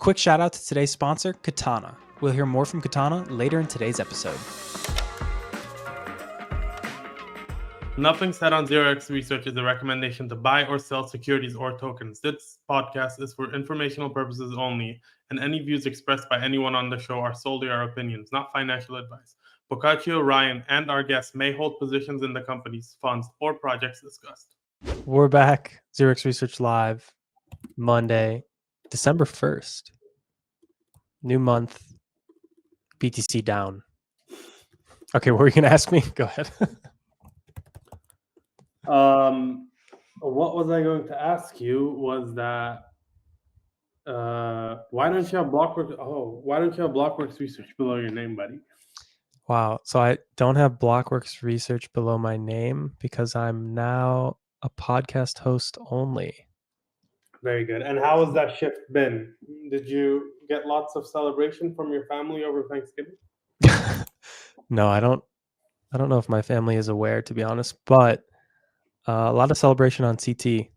quick shout out to today's sponsor, Katana. We'll hear more from Katana later in today's episode. Nothing said on 0x Research is a recommendation to buy or sell securities or tokens. This podcast is for informational purposes only, and any views expressed by anyone on the show are solely our opinions, not financial advice. Boccaccio, Ryan, and our guests may hold positions in the companies, funds, or projects discussed. We're back. 0x Research Live, Monday, December 1st. New month, BTC down. Okay, what were you going to ask me? Go ahead. What was I going to ask you was that why don't you have Blockworks Research below your name, buddy? Wow. So I don't have Blockworks Research below my name because I'm now a podcast host only. Very good. And how has that shift been? Did you get lots of celebration from your family over Thanksgiving? No, I don't know if my family is aware, to be honest, but a lot of celebration on CT.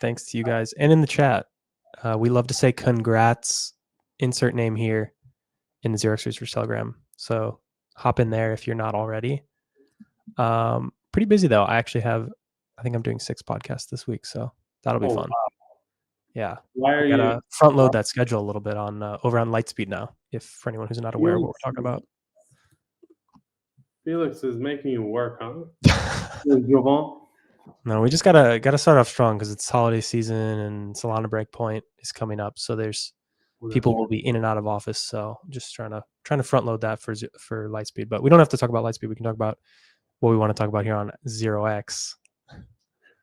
Thanks to you guys and in the chat. We love to say congrats, insert name here in the 0x Research Telegram. So hop in there if you're not already. Pretty busy though. I think I'm doing 6 podcasts this week, so that'll be fun. Wow. Yeah. Why are you gotta front load that schedule a little bit on over on Lightspeed now, if for anyone who's not aware of what we're talking about. Felix is making you work, huh? No, we just gotta start off strong because it's holiday season and Solana Breakpoint is coming up, so there's people will be in and out of office. So just trying to front load that for Lightspeed, but we don't have to talk about Lightspeed. We can talk about what we want to talk about here on 0x.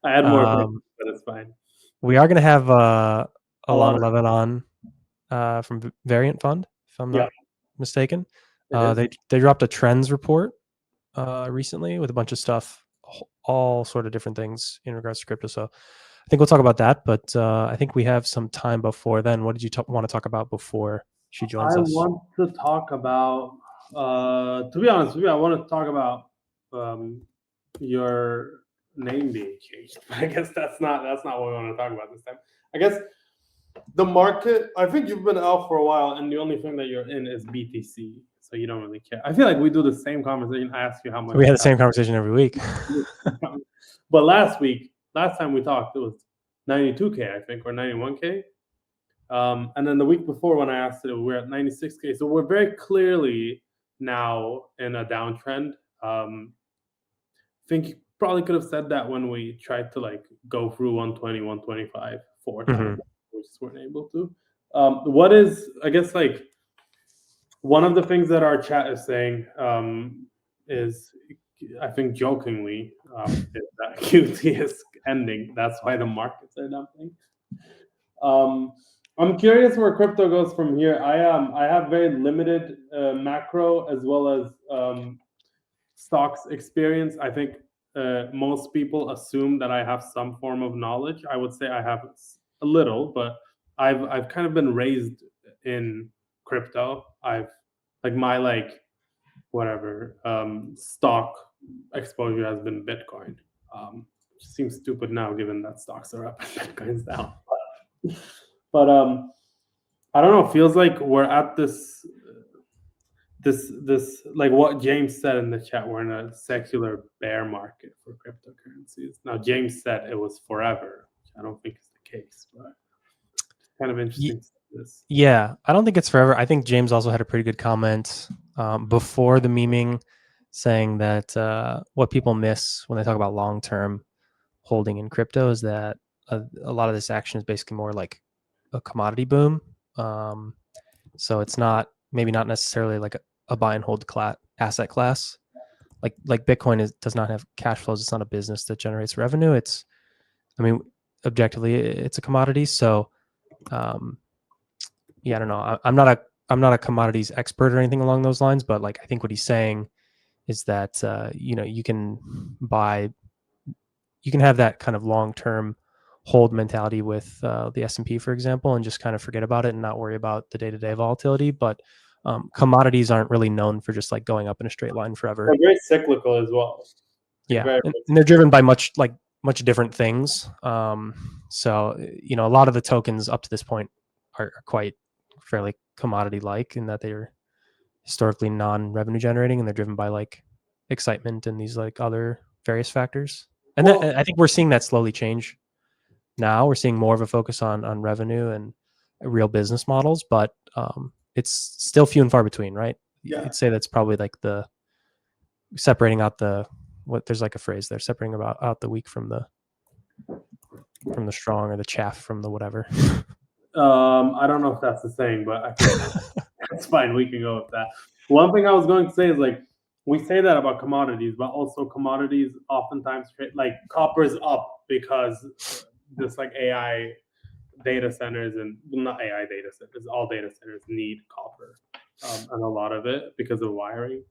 I had more, but it's fine. We are gonna have Alana Levin on from Variant Fund, if I'm not mistaken. They dropped a trends report recently with a bunch of stuff, all sort of different things in regards to crypto. So I think we'll talk about that, but I think we have some time before then. What did you want to talk about before she joins us? I want to talk about, to be honest with you, I want to talk about your name being changed. I guess that's not what we want to talk about this time. I guess the market, I think you've been out for a while, and the only thing that you're in is BTC. So you don't really care. I feel like we do the same conversation. I ask you how much. We had the same conversation every week. But last time we talked, it was 92K, I think, or 91K. And then the week before when I asked it, we were at 96K. So we're very clearly now in a downtrend. I think you probably could have said that when we tried to go through 120, 125 4 times. We just weren't able to. What is, I guess, one of the things that our chat is saying is, I think jokingly, is that QT is ending. That's why the markets are dumping. I'm curious where crypto goes from here. I have very limited macro as well as stocks experience. I think most people assume that I have some form of knowledge. I would say I have a little, but I've kind of been raised in crypto. I've my stock exposure has been Bitcoin. Which seems stupid now given that stocks are up and Bitcoin's down. But I don't know. It feels like we're at this like what James said in the chat. We're in a secular bear market for cryptocurrencies. Now James said it was forever, which I don't think is the case, but it's kind of interesting. Yeah, I don't think it's forever. I think James also had a pretty good comment before the memeing, saying that what people miss when they talk about long-term holding in crypto is that a lot of this action is basically more like a commodity boom. So it's maybe not necessarily like a buy and hold asset class. Like Bitcoin does not have cash flows. It's not a business that generates revenue. Objectively, it's a commodity. So, yeah, I don't know. I'm not a commodities expert or anything along those lines, but I think what he's saying is that you can have that kind of long-term hold mentality with the S&P, for example, and just kind of forget about it and not worry about the day-to-day volatility. But commodities aren't really known for just going up in a straight line forever. They're very cyclical as well. Yeah, and they're driven by much different things. So a lot of the tokens up to this point are quite fairly commodity-like in that they're historically non-revenue generating, and they're driven by like excitement and these like other various factors. And Well, I think we're seeing that slowly change now. We're seeing more of a focus on revenue and real business models, but it's still few and far between, right? Yeah. You'd say that's probably like the separating out the there's like a phrase there, separating out the weak from the strong, or the chaff from the whatever. I don't know if that's the saying, but I think that's fine. We can go with that. One thing I was going to say is like we say that about commodities, but also commodities oftentimes like copper's up because just like AI data centers and not AI data centers, all data centers need copper, and a lot of it because of wiring.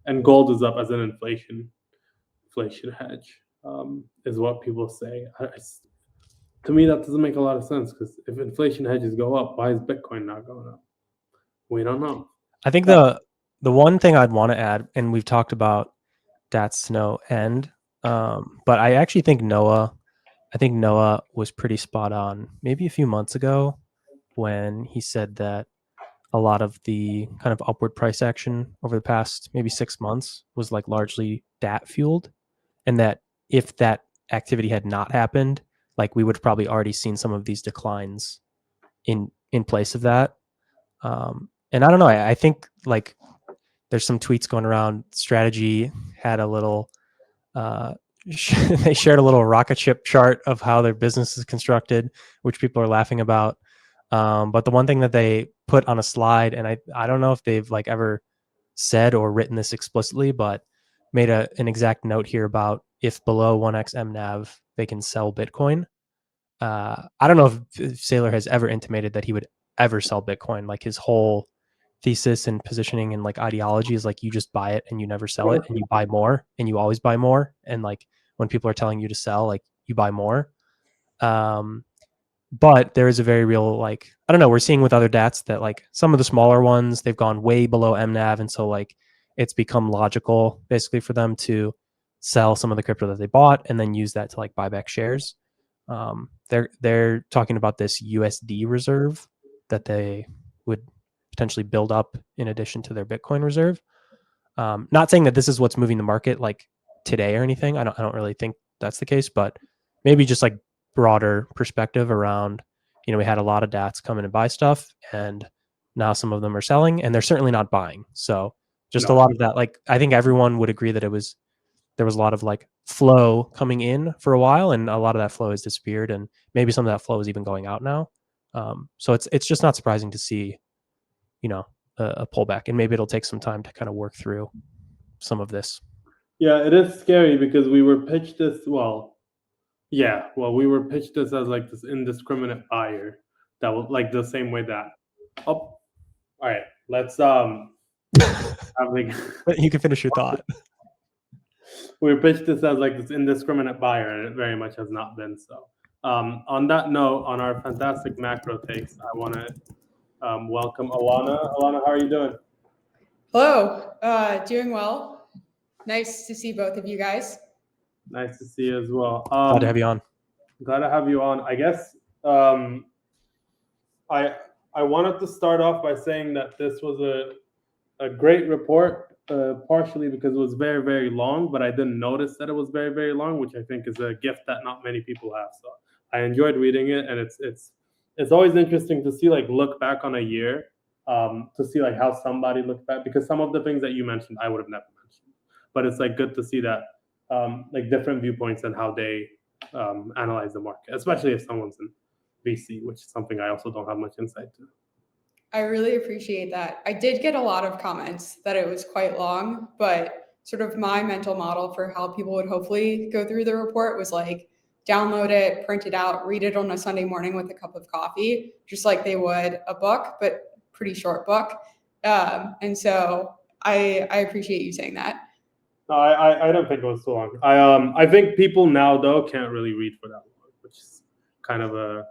And gold is up as an inflation hedge, is what people say. To me, that doesn't make a lot of sense because if inflation hedges go up, why is Bitcoin not going up? We don't know. I think the one thing I'd want to add, and we've talked about DATS to no end, but I actually think Noah was pretty spot on maybe a few months ago when he said that a lot of the kind of upward price action over the past maybe 6 months was like largely DAT fueled, and that if that activity had not happened, like we would have probably already seen some of these declines in place of that. And I don't know, I think like there's some tweets going around. Strategy had a little they shared a little rocket ship chart of how their business is constructed, which people are laughing about. But the one thing that they put on a slide, and I don't know if they've like ever said or written this explicitly, but made an exact note here about if below 1x MNAV, they can sell Bitcoin. I don't know if Saylor has ever intimated that he would ever sell Bitcoin. Like his whole thesis and positioning and like ideology is like you just buy it and you never sell it, and you buy more and you always buy more. And like when people are telling you to sell, like you buy more. But there is a very real, like, I don't know, we're seeing with other DATs that like some of the smaller ones, they've gone way below MNAV. And so like it's become logical basically for them to sell some of the crypto that they bought and then use that to like buy back shares. They're talking about this USD reserve that they would potentially build up in addition to their Bitcoin reserve. Not saying that this is what's moving the market like today or anything. I don't really think that's the case, but maybe just like broader perspective around, we had a lot of DATs come in and buy stuff, and now some of them are selling, and they're certainly not buying. So just a lot of that, like I think everyone would agree that there was a lot of like flow coming in for a while, and a lot of that flow has disappeared, and maybe some of that flow is even going out now. So it's just not surprising to see, a pullback, and maybe it'll take some time to kind of work through some of this. Yeah, it is scary because we were pitched this. We were pitched this as like this indiscriminate buyer that was like the same way that. Oh, all right. Let's You can finish your thought. We were pitched this as like this indiscriminate buyer, and it very much has not been so. On that note, on our fantastic macro takes, I want to welcome Alana. Alana, how are you doing? Hello, doing well. Nice to see both of you guys. Nice to see you as well. Glad to have you on. Glad to have you on. I guess I wanted to start off by saying that this was a great report, partially because it was very, very long, but I didn't notice that it was very, very long, which I think is a gift that not many people have. So I enjoyed reading it, and it's always interesting to see, like, look back on a year, to see like how somebody looked back, because some of the things that you mentioned I would have never mentioned, but it's like good to see that like different viewpoints and how they analyze the market, especially if someone's in VC, which is something I also don't have much insight to. I really appreciate that. I did get a lot of comments that it was quite long, but sort of my mental model for how people would hopefully go through the report was like download it, print it out, read it on a Sunday morning with a cup of coffee, just like they would a book, but pretty short book. And so I appreciate you saying that. No, I don't think it was so long. I think people now though can't really read for that long, which is kind of a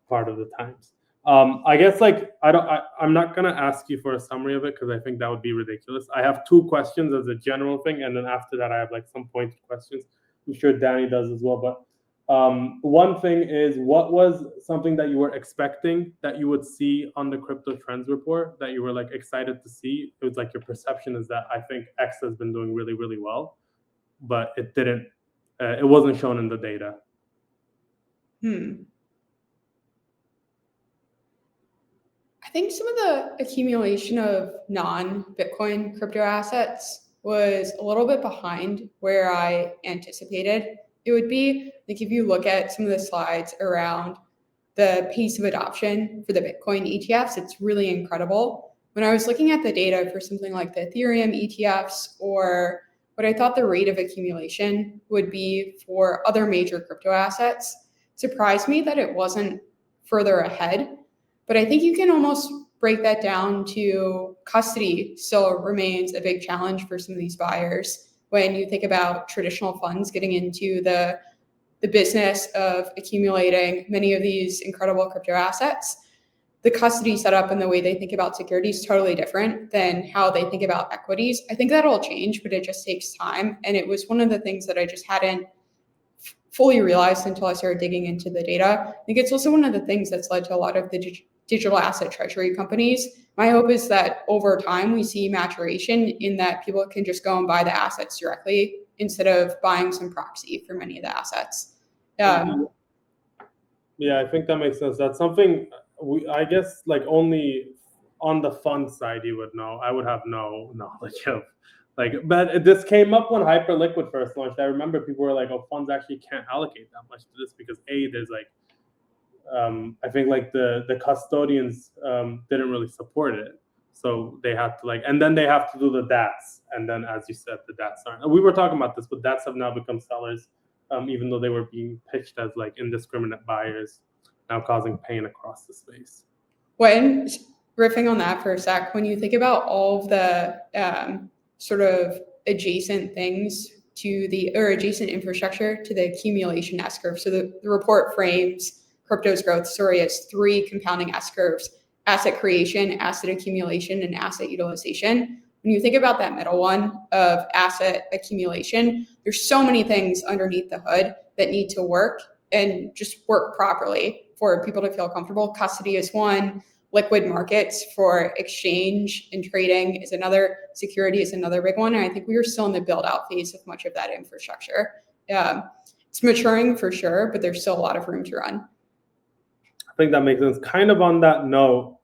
part of the times. I guess like I'm not gonna ask you for a summary of it because I think that would be ridiculous. I have 2 questions as a general thing, and then after that I have like some pointed questions. I'm sure Danny does as well. But One thing is, what was something that you were expecting that you would see on the crypto trends report that you were like excited to see? It was like your perception is that I think X has been doing really, really well, but it didn't. It wasn't shown in the data. I think some of the accumulation of non-Bitcoin crypto assets was a little bit behind where I anticipated it would be. Like if you look at some of the slides around the pace of adoption for the Bitcoin ETFs, it's really incredible. When I was looking at the data for something like the Ethereum ETFs or what I thought the rate of accumulation would be for other major crypto assets, surprised me that it wasn't further ahead. But I think you can almost break that down to custody still remains a big challenge for some of these buyers. When you think about traditional funds getting into the business of accumulating many of these incredible crypto assets, the custody setup and the way they think about security is totally different than how they think about equities. I think that'll change, but it just takes time. And it was one of the things that I just hadn't fully realized until I started digging into the data. I think it's also one of the things that's led to a lot of the digital asset treasury companies. My hope is that over time we see maturation in that people can just go and buy the assets directly instead of buying some proxy for many of the assets. Yeah, I think that makes sense. That's something I guess like only on the fund side you would know. I would have no knowledge of. But this came up when Hyperliquid first launched. I remember people were like, "Oh, funds actually can't allocate that much to this because there's like." I think like the custodians didn't really support it, so they had to and then they have to do the DATs, and then as you said, the DATs aren't. We were talking about this, but DATs have now become sellers, even though they were being pitched as like indiscriminate buyers, now causing pain across the space. When riffing on that for a sec, when you think about all of the sort of adjacent things to adjacent infrastructure to the accumulation S curve, so the report frames crypto's growth story as 3 compounding S curves: asset creation, asset accumulation, and asset utilization. When you think about that middle one of asset accumulation, there's so many things underneath the hood that need to work and just work properly for people to feel comfortable. Custody is one, liquid markets for exchange and trading is another, security is another big one. And I think we are still in the build out phase of much of that infrastructure. It's maturing for sure, but there's still a lot of room to run. I think that makes sense. Kind of on that note,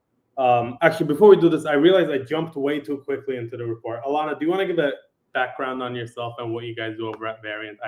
actually, before we do this, I realized I jumped way too quickly into the report. Alana, do you want to give a background on yourself and what you guys do over at Variant?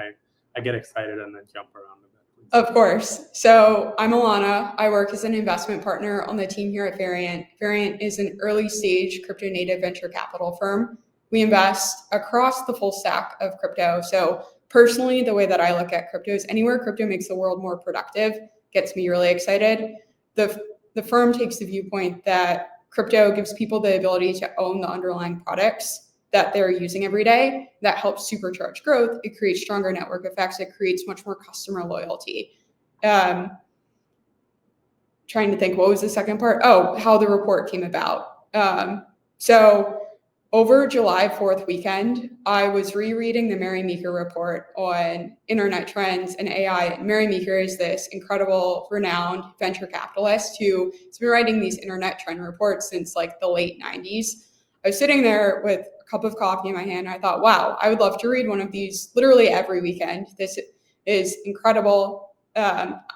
I get excited and then jump around a bit. Please. Of course. So I'm Alana. I work as an investment partner on the team here at Variant. Variant is an early stage crypto native venture capital firm. We invest across the full stack of crypto. So personally, the way that I look at crypto is anywhere crypto makes the world more productive gets me really excited. The firm takes the viewpoint that crypto gives people the ability to own the underlying products that they're using every day. That helps supercharge growth. It creates stronger network effects. It creates much more customer loyalty. Trying to think, what was the second part? Oh, how the report came about. So over July 4th weekend, I was rereading the Mary Meeker report on internet trends and AI. And Mary Meeker is this incredible, renowned venture capitalist who has been writing these internet trend reports since like the late 90s. I was sitting there with a cup of coffee in my hand. And I thought, wow, I would love to read one of these literally every weekend. This is incredible.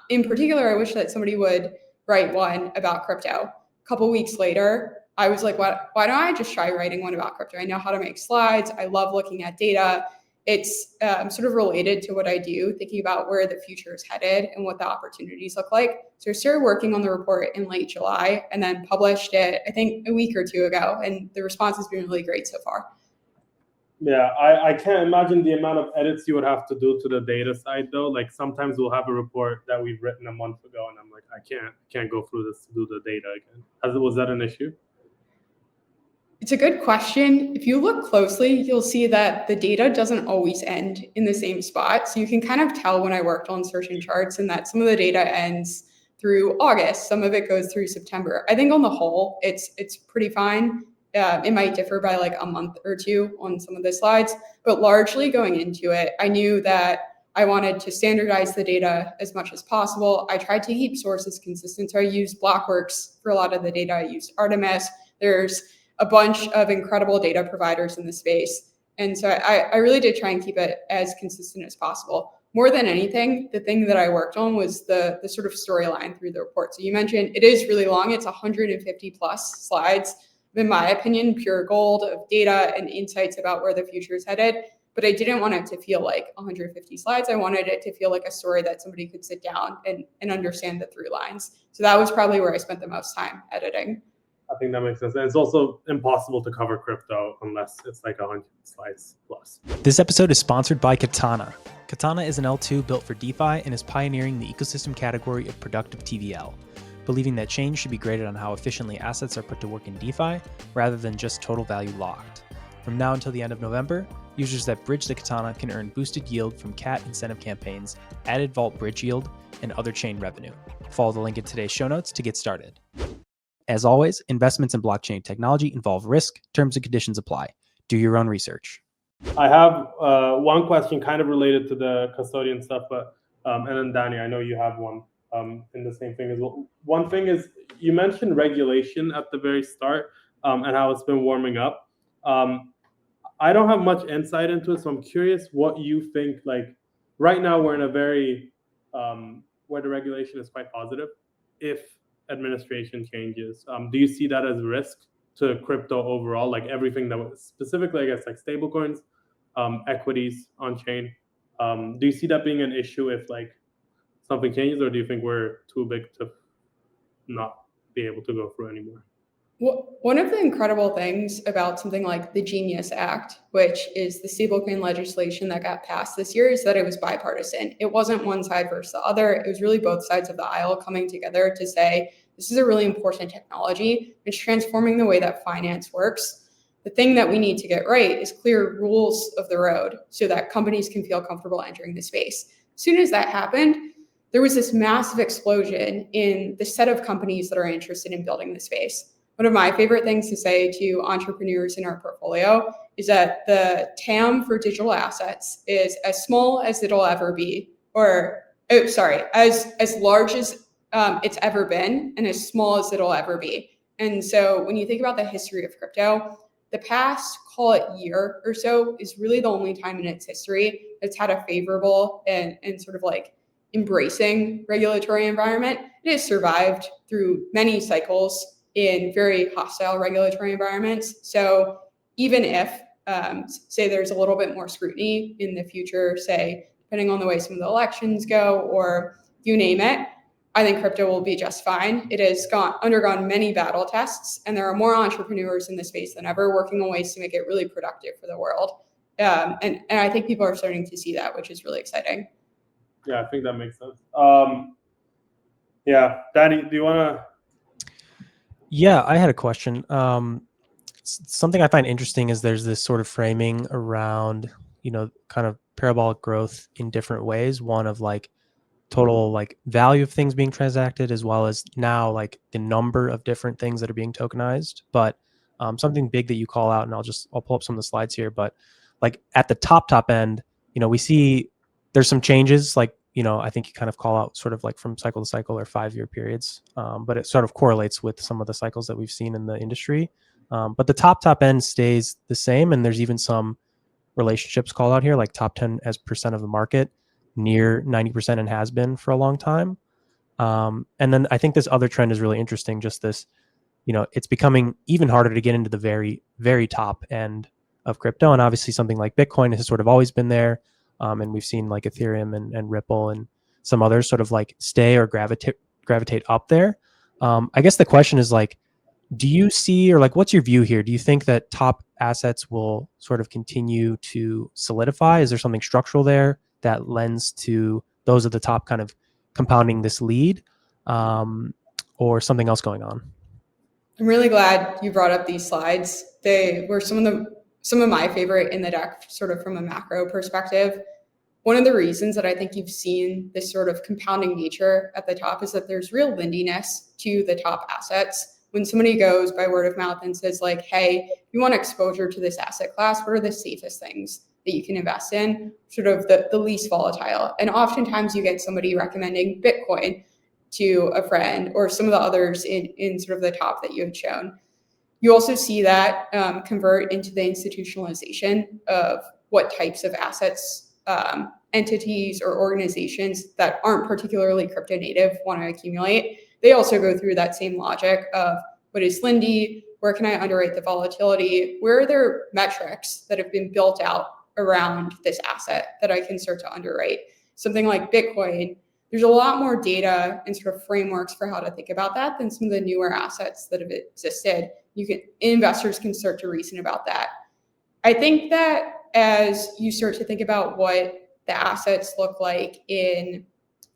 In particular, I wish that somebody would write one about crypto. A couple weeks later, I was like, why don't I just try writing one about crypto? I know how to make slides. I love looking at data. It's sort of related to what I do, thinking about where the future is headed and what the opportunities look like. So I started working on the report in late July and then published it, I think, a week or two ago. And the response has been really great so far. Yeah, I can't imagine the amount of edits you would have to do to the data side, though. Like sometimes we'll have a report that we've written a month ago, and I'm like, I can't go through this to do the data again. Was that an issue? It's a good question. If you look closely, you'll see that the data doesn't always end in the same spot. So you can kind of tell when I worked on certain charts and that some of the data ends through August, some of it goes through September. I think on the whole, it's pretty fine. It might differ by like a month or two on some of the slides, but largely going into it, I knew that I wanted to standardize the data as much as possible. I tried to keep sources consistent. So I used Blockworks for a lot of the data. I used Artemis. There's a bunch of incredible data providers in the space. And so I really did try and keep it as consistent as possible. More than anything, the thing that I worked on was the sort of storyline through the report. So you mentioned it is really long. It's 150 plus slides. In my opinion, pure gold of data and insights about where the future is headed. But I didn't want it to feel like 150 slides. I wanted it to feel like a story that somebody could sit down and understand the through lines. So that was probably where I spent the most time editing. I think that makes sense. And it's also impossible to cover crypto unless it's like 100 slides plus. This episode is sponsored by Katana. Katana is an L2 built for DeFi and is pioneering the ecosystem category of Productive TVL, believing that change should be graded on how efficiently assets are put to work in DeFi rather than just total value locked. From now until the end of November, users that bridge the Katana can earn boosted yield from CAT incentive campaigns, added VaultBridge yield, and other chain revenue. Follow the link in today's show notes to get started. As always, investments in blockchain technology involve risk. Terms and conditions apply. Do your own research. I have one question kind of related to the custodian stuff, but and then Danny, I know you have one in the same thing as well. One thing is you mentioned regulation at the very start and how it's been warming up. I don't have much insight into it, so I'm curious what you think. Like right now, we're in a very where the regulation is quite positive. If administration changes, do you see that as a risk to crypto overall? Like everything that was specifically, I guess, like stablecoins, equities on chain. Do you see that being an issue if like something changes, or do you think we're too big to not be able to go through anymore? Well, one of the incredible things about something like the Genius Act, which is the stablecoin legislation that got passed this year, is that it was bipartisan. It wasn't one side versus the other. It was really both sides of the aisle coming together to say, this is a really important technology. It's transforming the way that finance works. The thing that we need to get right is clear rules of the road so that companies can feel comfortable entering the space. As soon as that happened, there was this massive explosion in the set of companies that are interested in building the space. One of my favorite things to say to entrepreneurs in our portfolio is that the TAM for digital assets is as small as it'll ever be, as large as it's ever been and as small as it'll ever be. And so when you think about the history of crypto, the past, call it year or so, is really the only time in its history that's had a favorable and sort of like embracing regulatory environment. It has survived through many cycles in very hostile regulatory environments. So even if, say, there's a little bit more scrutiny in the future, say, depending on the way some of the elections go, or you name it, I think crypto will be just fine. It has undergone many battle tests, and there are more entrepreneurs in the space than ever working on ways to make it really productive for the world. And I think people are starting to see that, which is really exciting. Yeah, I think that makes sense. Yeah, Danny, do you want to? Yeah, I had a question. Something I find interesting is there's this sort of framing around, kind of parabolic growth in different ways. One of like total like value of things being transacted, as well as now like the number of different things that are being tokenized. But something big that you call out, and I'll pull up some of the slides here. But like at the top end, we see there's some changes. Like I think you kind of call out sort of like from cycle to cycle or 5-year periods, but it sort of correlates with some of the cycles that we've seen in the industry. But the top end stays the same, and there's even some relationships called out here, like top 10 as percent of the market, near 90%, and has been for a long time. And then I think this other trend is really interesting. Just this, it's becoming even harder to get into the very, very top end of crypto, and obviously something like Bitcoin has sort of always been there. And we've seen like Ethereum and Ripple and some others sort of like stay or gravitate up there. I guess the question is like, do you see, or like, what's your view here? Do you think that top assets will sort of continue to solidify? Is there something structural there that lends to those at the top kind of compounding this lead, or something else going on? I'm really glad you brought up these slides. They were some of my favorite in the deck, sort of from a macro perspective. One of the reasons that I think you've seen this sort of compounding nature at the top is that there's real lendiness to the top assets. When somebody goes by word of mouth and says like, hey, you want exposure to this asset class, what are the safest things that you can invest in, sort of the least volatile. And oftentimes you get somebody recommending Bitcoin to a friend or some of the others in sort of the top that you had shown. You also see that convert into the institutionalization of what types of assets entities or organizations that aren't particularly crypto native want to accumulate. They also go through that same logic of what is Lindy, where can I underwrite the volatility, where are there metrics that have been built out around this asset that I can start to underwrite. Something like Bitcoin, there's a lot more data and sort of frameworks for how to think about that than some of the newer assets that have existed. Investors can start to reason about that. I think that as you start to think about what the assets look like in,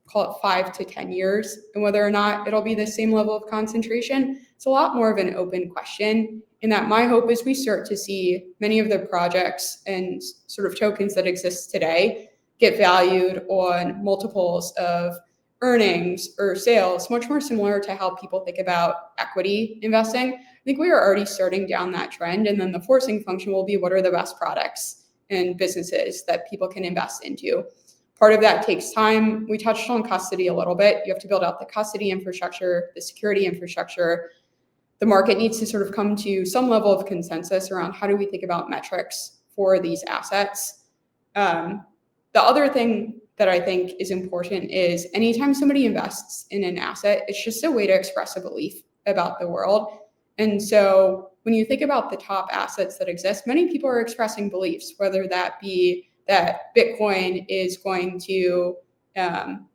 call it 5 to 10 years, and whether or not it'll be the same level of concentration, it's a lot more of an open question. In that my hope is we start to see many of the projects and sort of tokens that exist today get valued on multiples of earnings or sales, much more similar to how people think about equity investing. I think we are already starting down that trend. And then the forcing function will be what are the best products and businesses that people can invest into. Part of that takes time. We touched on custody a little bit. You have to build out the custody infrastructure, the security infrastructure. The market needs to sort of come to some level of consensus around how do we think about metrics for these assets. The other thing that I think is important is anytime somebody invests in an asset, it's just a way to express a belief about the world. And so when you think about the top assets that exist, many people are expressing beliefs, whether that be that Bitcoin is going to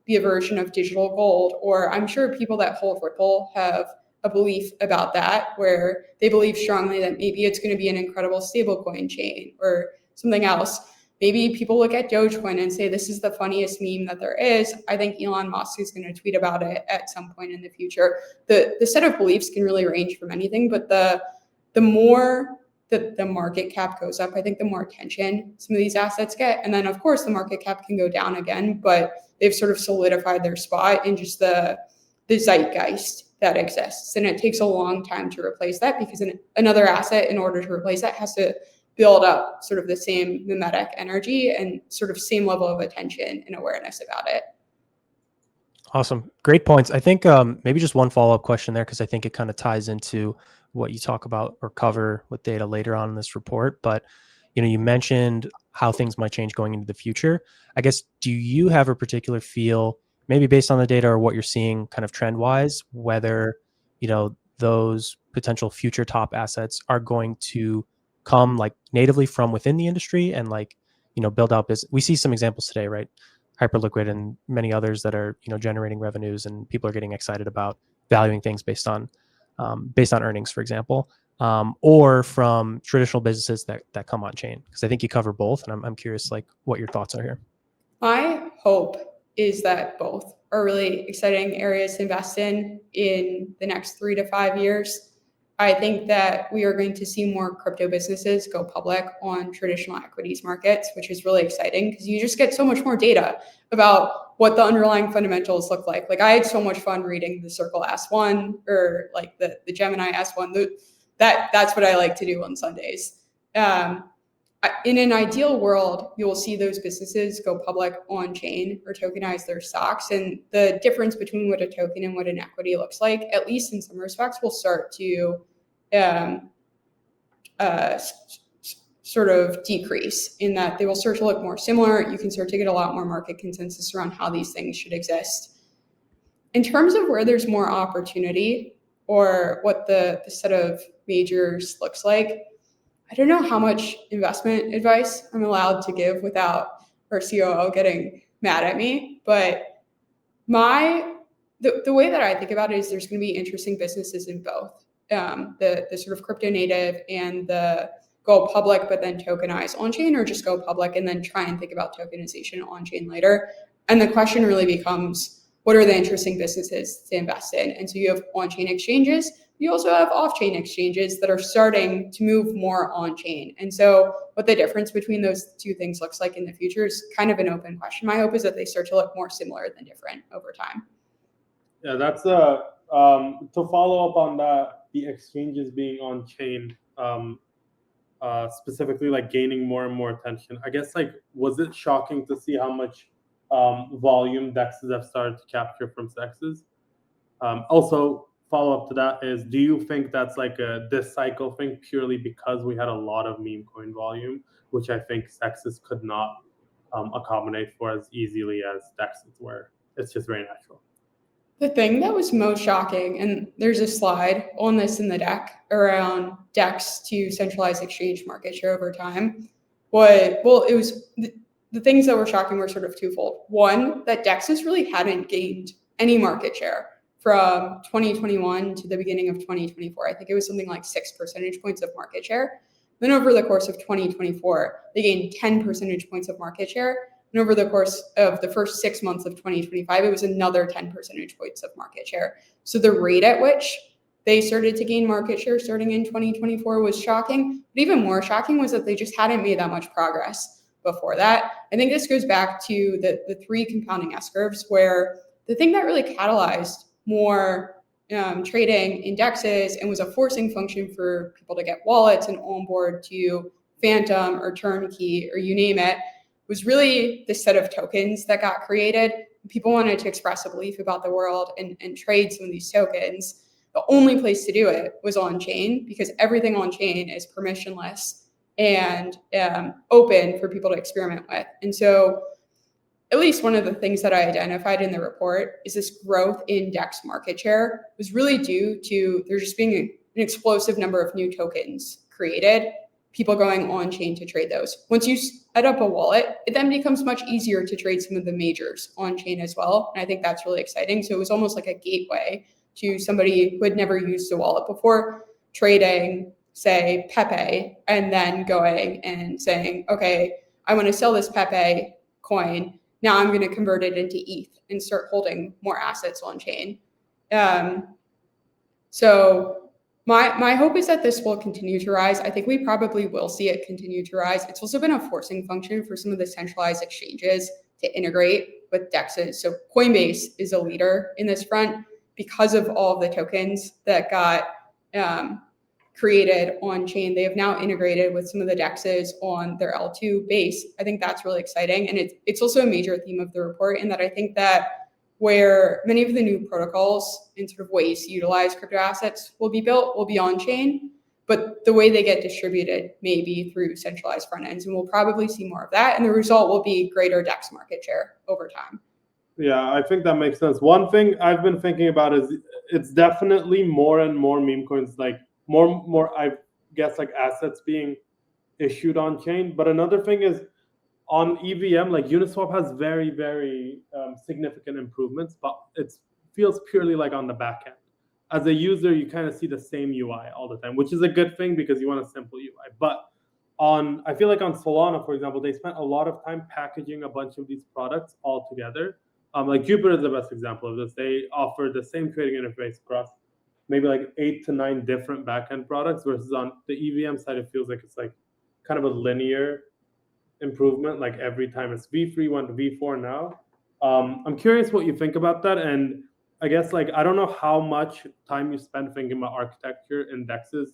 be a version of digital gold, or I'm sure people that hold Ripple have a belief about that, where they believe strongly that maybe it's going to be an incredible stablecoin chain or something else. Maybe people look at Dogecoin and say, this is the funniest meme that there is. I think Elon Musk is going to tweet about it at some point in the future. The set of beliefs can really range from anything, but the more that the market cap goes up, I think the more attention some of these assets get. And then, of course, the market cap can go down again, but they've sort of solidified their spot in just the zeitgeist that exists. And it takes a long time to replace that because another asset, in order to replace that, has to build up sort of the same mimetic energy and sort of same level of attention and awareness about it. Awesome. Great points. I think maybe just one follow-up question there, because I think it kind of ties into what you talk about or cover with data later on in this report. But, you mentioned how things might change going into the future. I guess, do you have a particular feel, maybe based on the data or what you're seeing kind of trend-wise, whether, those potential future top assets are going to come like natively from within the industry and build out business? We see some examples today, right? Hyperliquid and many others that are generating revenues, and people are getting excited about valuing things based on earnings, for example, or from traditional businesses that come on chain. Because I think you cover both, and I'm curious what your thoughts are here. My hope is that both are really exciting areas to invest in the next 3 to 5 years. I think that we are going to see more crypto businesses go public on traditional equities markets, which is really exciting because you just get so much more data about what the underlying fundamentals look like. Like, I had so much fun reading the Circle S1 or the Gemini S1. That's what I like to do on Sundays. In an ideal world, you will see those businesses go public on chain or tokenize their stocks. And the difference between what a token and what an equity looks like, at least in some respects, will start to sort of decrease, in that they will start to look more similar. You can start to get a lot more market consensus around how these things should exist. In terms of where there's more opportunity or what the set of majors looks like, I don't know how much investment advice I'm allowed to give without our COO getting mad at me, but the way that I think about it is there's going to be interesting businesses in both. The sort of crypto native and the go public but then tokenize on chain, or just go public and then try and think about tokenization on chain later. And the question really becomes, what are the interesting businesses to invest in? And so you have on-chain exchanges. You also have off-chain exchanges that are starting to move more on-chain. And so what the difference between those two things looks like in the future is kind of an open question. My hope is that they start to look more similar than different over time. Yeah, that's to follow up on that, the exchanges being on-chain. specifically like gaining more and more attention. I guess like, was it shocking to see how much volume DEXs have started to capture from SEXs? Also, follow up to that is, do you think that's like this cycle thing purely because we had a lot of meme coin volume, which I think SEXs could not accommodate for as easily as DEXs were? It's just very natural. The thing that was most shocking, and there's a slide on this in the deck around DEX to centralized exchange market share over time, it was the things that were shocking were sort of twofold. One, that DEXs really hadn't gained any market share from 2021 to the beginning of 2024. I think it was something like 6 percentage points of market share. Then over the course of 2024, they gained 10 percentage points of market share. And over the course of the first 6 months of 2025, it was another 10 percentage points of market share. So the rate at which they started to gain market share starting in 2024 was shocking. But even more shocking was that they just hadn't made that much progress before that. I think this goes back to the 3 compounding S-curves, where the thing that really catalyzed more trading indexes and was a forcing function for people to get wallets and onboard to Phantom or Turnkey or you name it, was really the set of tokens that got created. People wanted to express a belief about the world and trade some of these tokens. The only place to do it was on chain, because everything on chain is permissionless and open for people to experiment with. And so at least one of the things that I identified in the report is this growth in DEX market share was really due to there just being an explosive number of new tokens created, people going on chain to trade those. Once you set up a wallet, it then becomes much easier to trade some of the majors on chain as well. And I think that's really exciting. So it was almost like a gateway to somebody who had never used a wallet before, trading, say, Pepe, and then going and saying, okay, I want to sell this Pepe coin. Now I'm going to convert it into ETH and start holding more assets on chain. So my hope is that this will continue to rise. I think we probably will see it continue to rise. It's also been a forcing function for some of the centralized exchanges to integrate with DEXs. So Coinbase is a leader in this front because of all of the tokens that got created on chain. They have now integrated with some of the DEXs on their L2 base. I think that's really exciting. And it's also a major theme of the report, in that I think that where many of the new protocols and sort of ways to utilize crypto assets will be built will be on chain, but the way they get distributed may be through centralized front ends. And we'll probably see more of that. And the result will be greater DEX market share over time. Yeah, I think that makes sense. One thing I've been thinking about is it's definitely more and more meme coins, like more I guess like assets being issued on chain. But another thing is on EVM, like Uniswap has very, very significant improvements, but it feels purely like on the back end. As a user, you kind of see the same UI all the time, which is a good thing because you want a simple UI. But I feel like on Solana, for example, they spent a lot of time packaging a bunch of these products all together. Like Jupiter is the best example of this. They offer the same trading interface across maybe like 8 to 9 different backend products, versus on the EVM side, it feels like it's like kind of a linear improvement. Like every time it's V3 went to V4 now. I'm curious what you think about that. And I guess like, I don't know how much time you spend thinking about architecture indexes.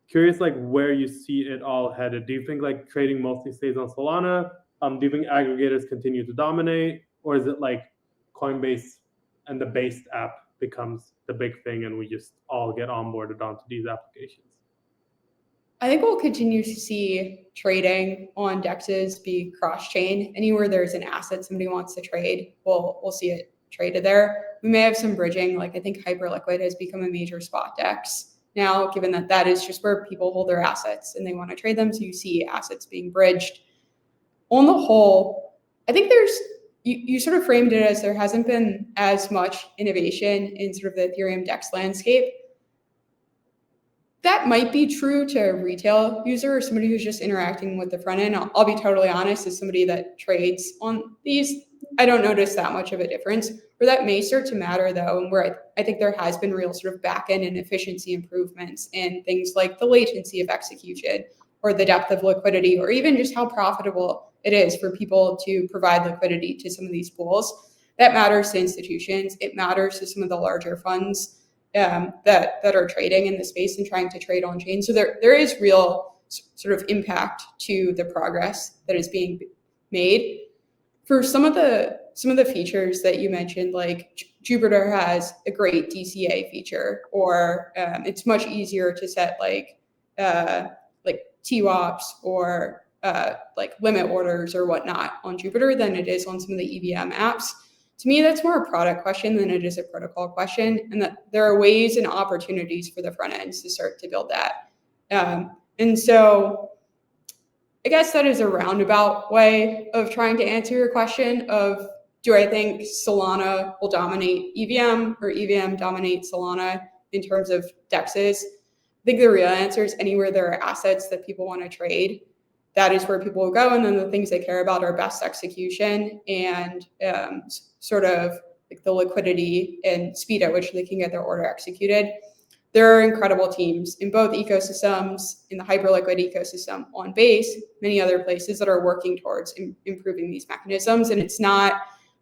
Curious like where you see it all headed. Do you think like trading mostly stays on Solana? Do you think aggregators continue to dominate? Or is it like Coinbase and the based app becomes the big thing and we just all get onboarded onto these applications? I think we'll continue to see trading on DEXs be cross-chain. Anywhere there's an asset somebody wants to trade, we'll see it traded there. We may have some bridging, like I think Hyperliquid has become a major spot DEX now, given that that is just where people hold their assets and they want to trade them. So you see assets being bridged. On the whole, I think you sort of framed it as there hasn't been as much innovation in sort of the Ethereum DEX landscape. That might be true to a retail user or somebody who's just interacting with the front end. I'll be totally honest, as somebody that trades on these, I don't notice that much of a difference. Where that may start to matter though, and where I think there has been real sort of back-end and efficiency improvements in things like the latency of execution or the depth of liquidity, or even just how profitable it is for people to provide liquidity to some of these pools. That matters to institutions. It matters to some of the larger funds that are trading in the space and trying to trade on chain. So there is real sort of impact to the progress that is being made. For some of the features that you mentioned, like Jupiter has a great DCA feature, or it's much easier to set like TWAPs or like limit orders or whatnot on Jupiter than it is on some of the EVM apps. To me, that's more a product question than it is a protocol question, and that there are ways and opportunities for the front ends to start to build that. And so I guess that is a roundabout way of trying to answer your question of, do I think Solana will dominate EVM or EVM dominate Solana in terms of DEXs? I think the real answer is anywhere there are assets that people want to trade, that is where people will go. And then the things they care about are best execution and sort of like the liquidity and speed at which they can get their order executed. There are incredible teams in both ecosystems, in the Hyperliquid ecosystem on Base, many other places that are working towards improving these mechanisms. And it's not,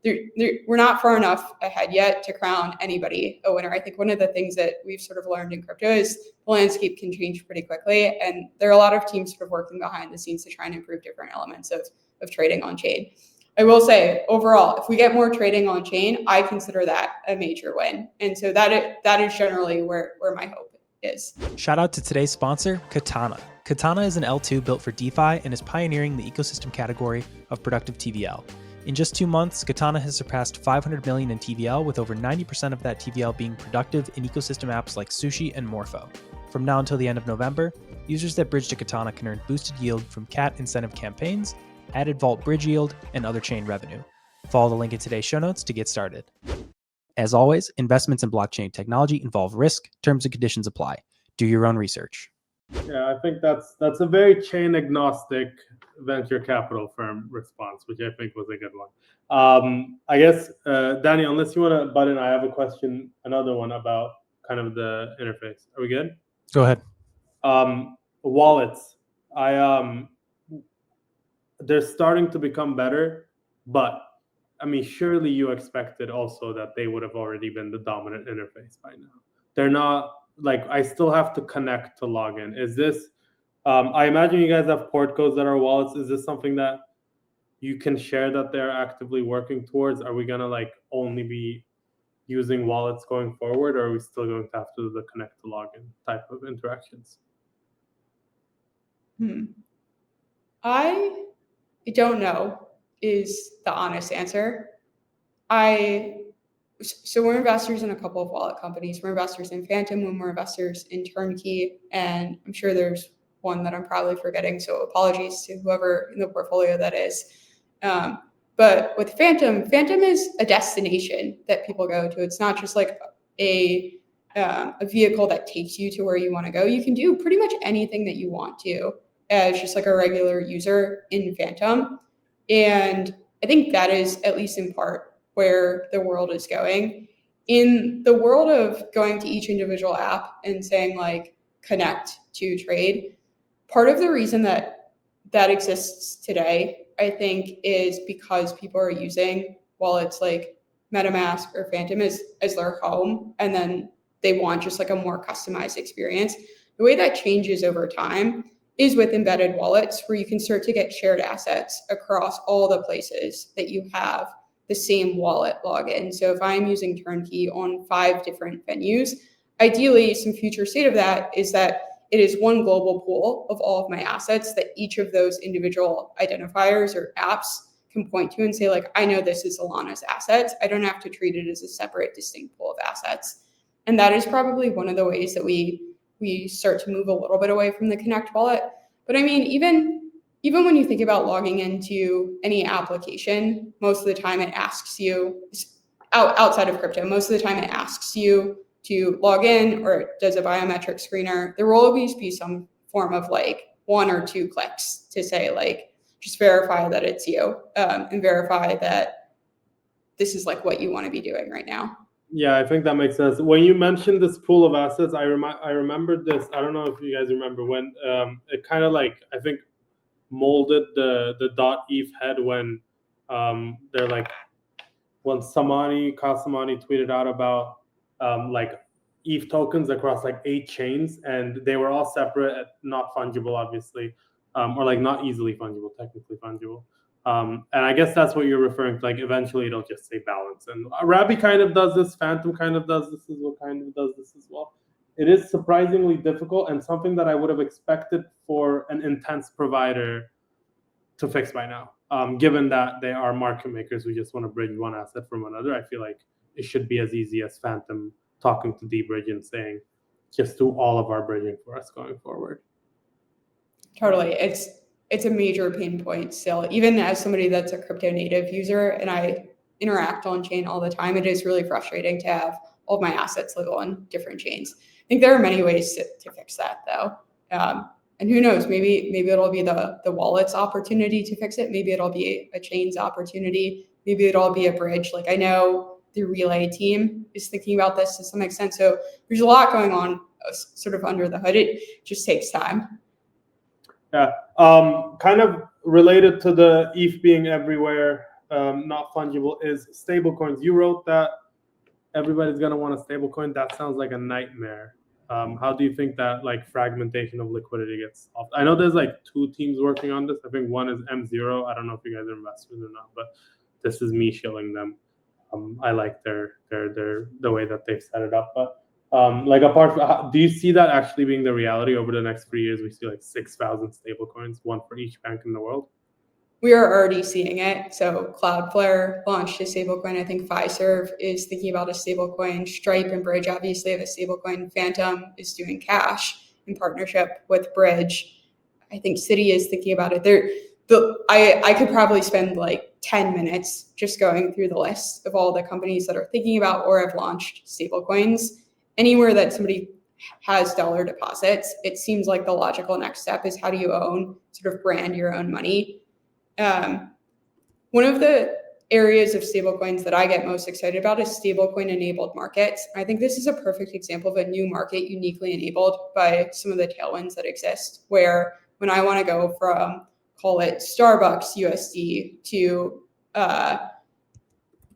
we're not far enough ahead yet to crown anybody a winner. I think one of the things that we've sort of learned in crypto is the landscape can change pretty quickly. And there are a lot of teams sort of working behind the scenes to try and improve different elements of trading on chain. I will say, overall, if we get more trading on chain, I consider that a major win. And so that is generally where my hope is. Shout out to today's sponsor, Katana. Katana is an L2 built for DeFi and is pioneering the ecosystem category of Productive TVL. In just 2 months, Katana has surpassed 500 million in TVL, with over 90% of that TVL being productive in ecosystem apps like Sushi and Morpho. From now until the end of November, users that bridge to Katana can earn boosted yield from CAT incentive campaigns, added VaultBridge yield, and other chain revenue. Follow the link in today's show notes to get started. As always, investments in blockchain technology involve risk. Terms and conditions apply. Do your own research. Yeah, I think that's a very chain agnostic venture capital firm response, which I think was a good one. I guess, Danny, unless you want to butt in, I have a question, another one about kind of the interface. Are we good? Go ahead. Wallets. They're starting to become better, but I mean, surely you expected also that they would have already been the dominant interface by now. They're not. Like, I still have to connect to log in. Is this, I imagine you guys have port codes that are wallets. Is this something that you can share that they're actively working towards? Are we going to like only be using wallets going forward, or are we still going to have to do the connect to login type of interactions? I don't know is the honest answer. So we're investors in a couple of wallet companies. We're investors in Phantom, and we're investors in Turnkey, and I'm sure there's one that I'm probably forgetting, so apologies to whoever in the portfolio that is. But with Phantom is a destination that people go to. It's not just like a vehicle that takes you to where you want to go. You can do pretty much anything that you want to as just like a regular user in Phantom. And I think that is, at least in part, where the world is going. In the world of going to each individual app and saying like connect to trade, part of the reason that exists today, I think, is because people are using wallets like MetaMask or Phantom as their home, and then they want just like a more customized experience. The way that changes over time is with embedded wallets, where you can start to get shared assets across all the places that you have the same wallet login. So if I'm using Turnkey on 5 different venues, ideally some future state of that is that it is one global pool of all of my assets that each of those individual identifiers or apps can point to and say, like, I know this is Alana's assets. I don't have to treat it as a separate, distinct pool of assets. And that is probably one of the ways that we start to move a little bit away from the Connect wallet. But I mean, even when you think about logging into any application, most of the time it asks you, outside of crypto, most of the time it asks you to log in, or it does a biometric screener. There will always be some form of like 1 or 2 clicks to say, like, just verify that it's you, and verify that this is like what you want to be doing right now. Yeah, I think that makes sense. When you mentioned this pool of assets, I remembered this. I don't know if you guys remember when it kind of like, I think, molded the .eth head when they're like, when Kyle Samani tweeted out about like ETH tokens across like 8 chains, and they were all separate, not fungible, obviously, or like not easily fungible, technically fungible. And I guess that's what you're referring to. Like eventually it'll just say balance. And Rabbi kind of does this, Phantom kind of does this as well, kind of does this as well. It is surprisingly difficult and something that I would have expected for an intense provider to fix by now. Given that they are market makers who just want to bridge one asset from another, I feel like it should be as easy as Phantom talking to DBridge and saying, just do all of our bridging for us going forward. Totally. It's a major pain point still. Even as somebody that's a crypto native user and I interact on chain all the time, it is really frustrating to have all of my assets live on different chains. I think there are many ways to fix that though. And who knows, maybe it'll be the wallet's opportunity to fix it. Maybe it'll be a chain's opportunity. Maybe it'll be a bridge. Like I know the Relay team is thinking about this to some extent. So there's a lot going on sort of under the hood. It just takes time. Yeah, kind of related to the ETH being everywhere, not fungible, is stablecoins. You wrote that everybody's gonna want a stablecoin. That sounds like a nightmare. How do you think that like fragmentation of liquidity gets solved? I know there's like 2 teams working on this. I think one is M0. I don't know if you guys are investors or not, but this is me shilling them. I like their the way that they've set it up. But like apart from, do you see that actually being the reality over the next 3 years? We see like 6,000 stablecoins, one for each bank in the world. We are already seeing it. So Cloudflare launched a stablecoin. I think Fiserv is thinking about a stablecoin. Stripe and Bridge obviously have a stablecoin. Phantom is doing Cash in partnership with Bridge. I think Citi is thinking about it. I could probably spend like 10 minutes just going through the list of all the companies that are thinking about or have launched stablecoins. Anywhere that somebody has dollar deposits, it seems like the logical next step is how do you own, sort of brand your own money. One of the areas of stablecoins that I get most excited about is stablecoin enabled markets. I think this is a perfect example of a new market uniquely enabled by some of the tailwinds that exist, where when I want to go from, call it Starbucks USD to, I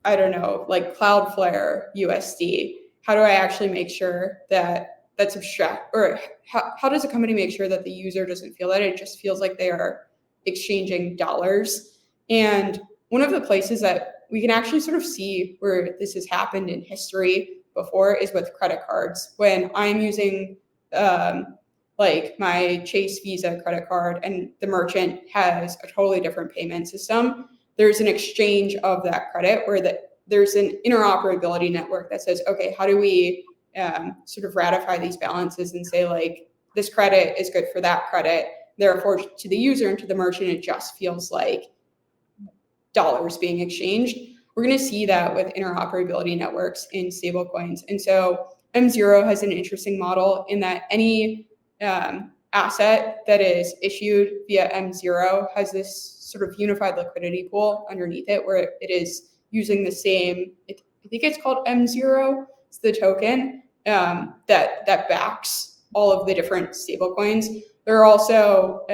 don't know, like Cloudflare USD, how do I actually make sure that that's abstract, or how does a company make sure that the user doesn't feel that it just feels like they are exchanging dollars? And one of the places that we can actually sort of see where this has happened in history before is with credit cards. When I'm using like my Chase Visa credit card and the merchant has a totally different payment system, there's an exchange of that credit where there's an interoperability network that says, okay, how do we sort of ratify these balances and say like this credit is good for that credit. Therefore, to the user and to the merchant, it just feels like dollars being exchanged. We're going to see that with interoperability networks in stablecoins. And so M0 has an interesting model in that any asset that is issued via M0 has this sort of unified liquidity pool underneath it where it is using the same, I think it's called M0, it's the token that backs all of the different stablecoins. There are also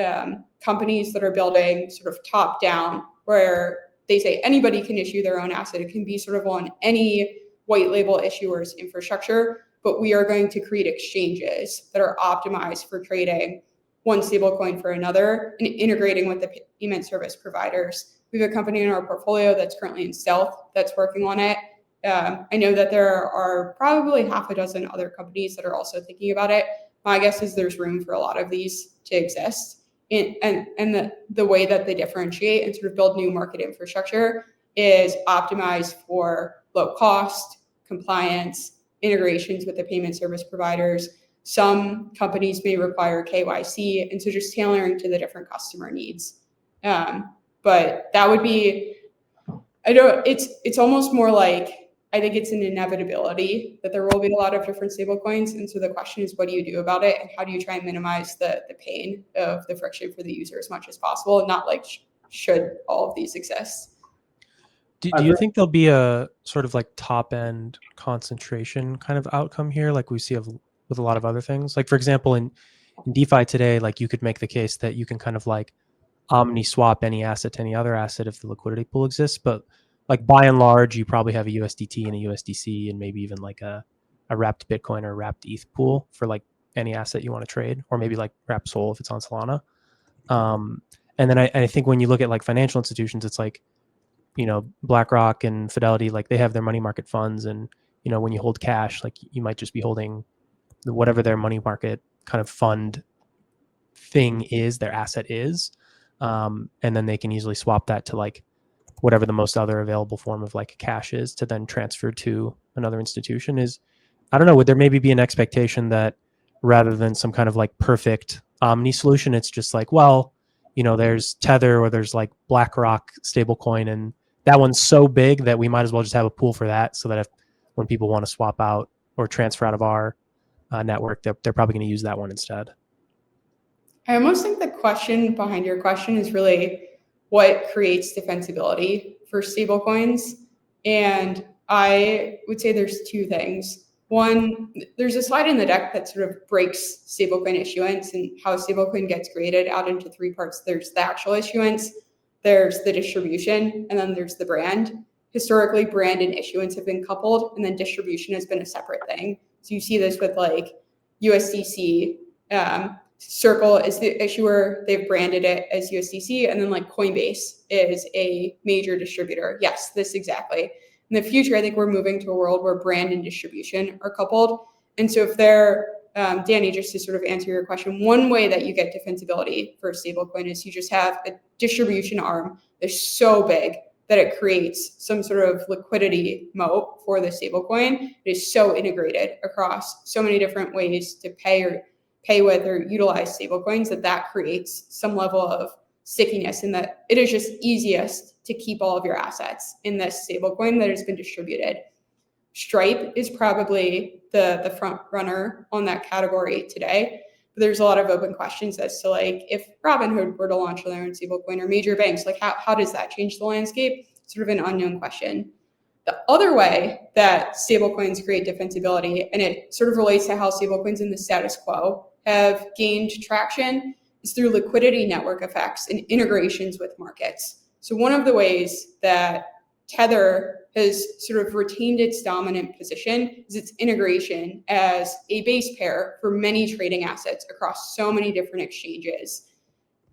companies that are building sort of top down where they say anybody can issue their own asset. It can be sort of on any white label issuer's infrastructure, but we are going to create exchanges that are optimized for trading one stablecoin for another and integrating with the payment service providers. We have a company in our portfolio that's currently in stealth that's working on it. I know that there are probably half a dozen other companies that are also thinking about it. My guess is there's room for a lot of these to exist. And the way that they differentiate and sort of build new market infrastructure is optimized for low cost, compliance, integrations with the payment service providers. Some companies may require KYC, and so just tailoring to the different customer needs. But that would be, it's almost more like, I think it's an inevitability that there will be a lot of different stablecoins. And so the question is, what do you do about it? And how do you try and minimize the pain of the friction for the user as much as possible? And not like, should all of these exist? Do you think there'll be a sort of like top end concentration kind of outcome here, like we see with a lot of other things? Like, for example, in DeFi today, like you could make the case that you can kind of like omni swap any asset to any other asset if the liquidity pool exists. But like by and large, you probably have a USDT and a USDC and maybe even like a a wrapped Bitcoin or wrapped ETH pool for like any asset you want to trade, or maybe like wrapped Sol if it's on Solana. And then I think when you look at like financial institutions, it's like, BlackRock and Fidelity, like they have their money market funds, and when you hold cash, like you might just be holding whatever their money market kind of fund thing is, their asset is, and then they can easily swap that to like whatever the most other available form of like cash is to then transfer to another institution. Is, I don't know, would there maybe be an expectation that rather than some kind of like perfect omni solution, it's just like, well, there's Tether or there's like BlackRock stablecoin, and that one's so big that we might as well just have a pool for that, so that when people want to swap out or transfer out of our network, they're probably going to use that one instead. I almost think the question behind your question is really what creates defensibility for stablecoins. And I would say there's two things. One, there's a slide in the deck that sort of breaks stablecoin issuance and how stablecoin gets graded out into three parts. There's the actual issuance, there's the distribution, and then there's the brand. Historically, brand and issuance have been coupled, and then distribution has been a separate thing. So you see this with like USDC. Circle is the issuer, they've branded it as USDC, and then like Coinbase is a major distributor. Yes, this exactly. In the future, I think we're moving to a world where brand and distribution are coupled. And so if they're, Danny, just to sort of answer your question, one way that you get defensibility for a stablecoin is you just have a distribution arm that's so big that it creates some sort of liquidity moat for the stablecoin. It is so integrated across so many different ways to pay with or utilize stablecoins that creates some level of stickiness, and that it is just easiest to keep all of your assets in this stablecoin that has been distributed. Stripe is probably the front runner on that category today, but there's a lot of open questions as to like if Robinhood were to launch their own stablecoin, or major banks, like how does that change the landscape? Sort of an unknown question. The other way that stablecoins create defensibility, and it sort of relates to how stablecoins in the status quo have gained traction, is through liquidity network effects and integrations with markets. So one of the ways that Tether has sort of retained its dominant position is its integration as a base pair for many trading assets across so many different exchanges.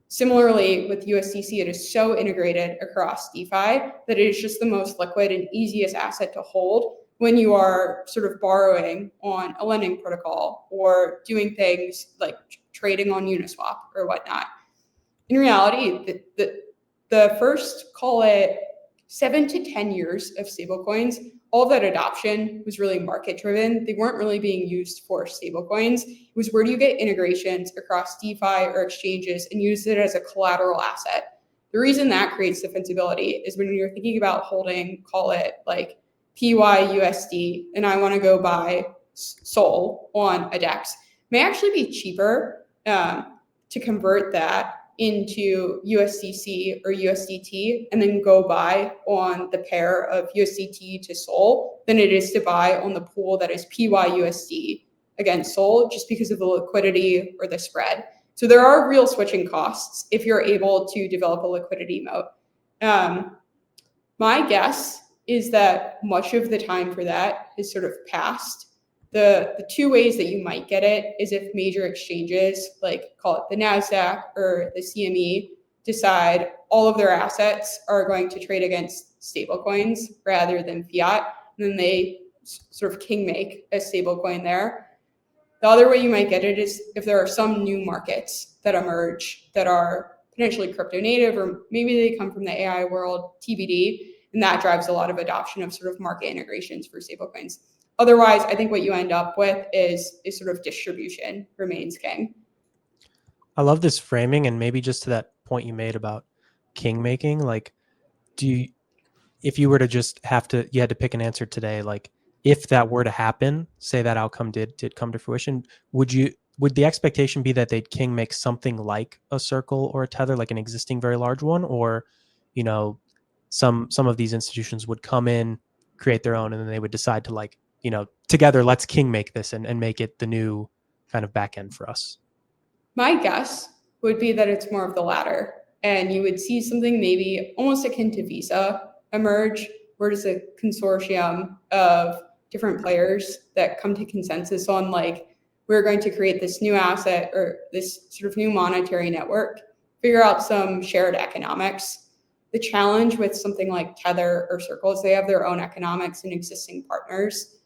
Similarly, with USDC, it is so integrated across DeFi that it is just the most liquid and easiest asset to hold when you are sort of borrowing on a lending protocol or doing things like trading on Uniswap or whatnot. In reality, the first, call it 7 to 10 years of stablecoins, all of that adoption was really market driven. They weren't really being used for stablecoins. It was where do you get integrations across DeFi or exchanges and use it as a collateral asset. The reason that creates defensibility is when you're thinking about holding, call it like PYUSD, and I want to go buy Sol on a DEX, may actually be cheaper to convert that into USDC or USDT and then go buy on the pair of USDT to Sol than it is to buy on the pool that is PYUSD against Sol, just because of the liquidity or the spread. So there are real switching costs if you're able to develop a liquidity moat. My guess is that much of the time for that is sort of past. The two ways that you might get it is if major exchanges, like call it the NASDAQ or the CME, decide all of their assets are going to trade against stablecoins rather than fiat, and then they sort of king make a stablecoin there. The other way you might get it is if there are some new markets that emerge that are potentially crypto native, or maybe they come from the AI world, TBD, and that drives a lot of adoption of sort of market integrations for stablecoins. Otherwise, I think what you end up with is sort of distribution remains king. I love this framing, and maybe just to that point you made about king making, like, if you were to just you had to pick an answer today, like if that were to happen, say that outcome did come to fruition, would the expectation be that they'd king make something like a Circle or a Tether, like an existing very large one, or some of these institutions would come in, create their own, and then they would decide to like, together, let's king make this and make it the new kind of back end for us? My guess would be that it's more of the latter. And you would see something maybe almost akin to Visa emerge, where it's a consortium of different players that come to consensus on like, we're going to create this new asset or this sort of new monetary network, figure out some shared economics. The challenge with something like Tether or Circle is they have their own economics and existing partners.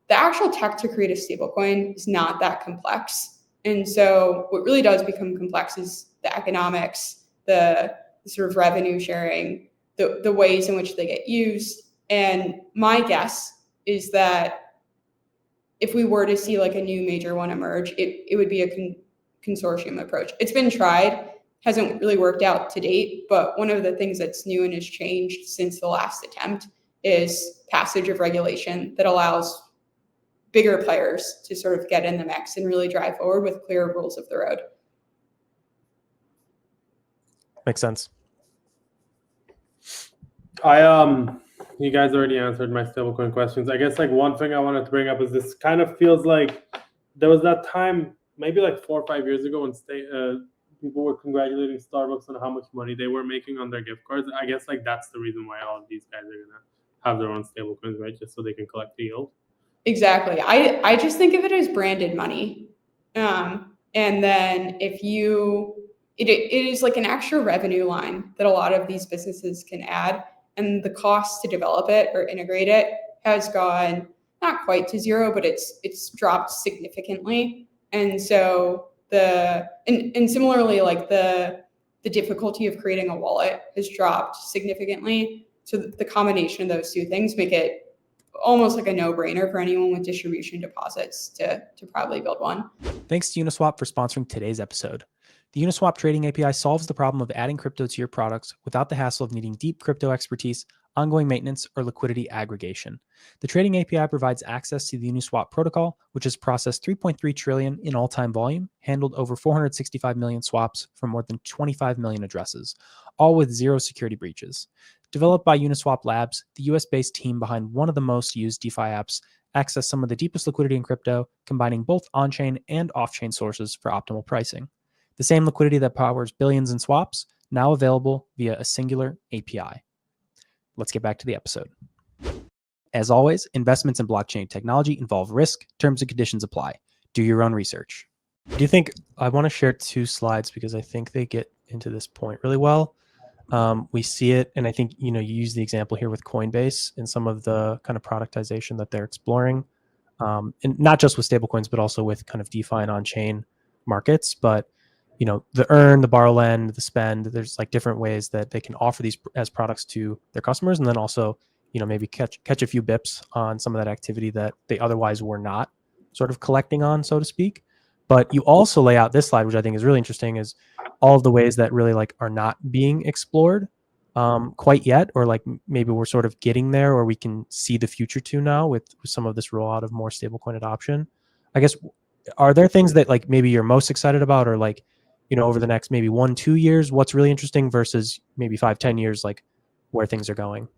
The actual tech to create a stablecoin is not that complex. And so what really does become complex is the economics, the sort of revenue sharing, the ways in which they get used. And my guess is that if we were to see like a new major one emerge, it would be a consortium approach. It's been tried, hasn't really worked out to date, but one of the things that's new and has changed since the last attempt is passage of regulation that allows bigger players to sort of get in the mix and really drive forward with clear rules of the road. Makes sense. You guys already answered my stablecoin questions. I guess like one thing I wanted to bring up is this kind of feels like there was that time maybe like 4 or 5 years ago when people were congratulating Starbucks on how much money they were making on their gift cards. I guess like that's the reason why all of these guys are gonna have their own stablecoins, right? Just so they can collect the yield. Exactly. I just think of it as branded money. And then if it is like an extra revenue line that a lot of these businesses can add, and the cost to develop it or integrate it has gone not quite to zero, but it's dropped significantly. And so and similarly, like the difficulty of creating a wallet has dropped significantly. So the combination of those two things make it almost like a no-brainer for anyone with distribution deposits to probably build one. Thanks to Uniswap for sponsoring today's episode. The Uniswap trading API solves the problem of adding crypto to your products without the hassle of needing deep crypto expertise, ongoing maintenance, or liquidity aggregation. The trading API provides access to the Uniswap protocol, which has processed 3.3 trillion in all-time volume, handled over 465 million swaps from more than 25 million addresses, all with zero security breaches. Developed by Uniswap Labs, the US-based team behind one of the most used DeFi apps access some of the deepest liquidity in crypto, combining both on-chain and off-chain sources for optimal pricing. The same liquidity that powers billions in swaps, now available via a singular API. Let's get back to the episode. As always, investments in blockchain technology involve risk. Terms and conditions apply. Do your own research. Do you think, I want to share 2 slides because I think they get into this point really well. We see it, and I think you use the example here with Coinbase and some of the kind of productization that they're exploring, and not just with stablecoins, but also with kind of DeFi and on-chain markets. But the earn, the borrow, lend, the spend. There's like different ways that they can offer these as products to their customers, and then also maybe catch a few bips on some of that activity that they otherwise were not sort of collecting on, so to speak. But you also lay out this slide, which I think is really interesting, is all of the ways that really like are not being explored quite yet, or like maybe we're sort of getting there, or we can see the future to now with some of this rollout of more stablecoin adoption. I guess, are there things that like maybe you're most excited about, or like over the next maybe 1-2 years, what's really interesting versus maybe 5-10 years, like where things are going?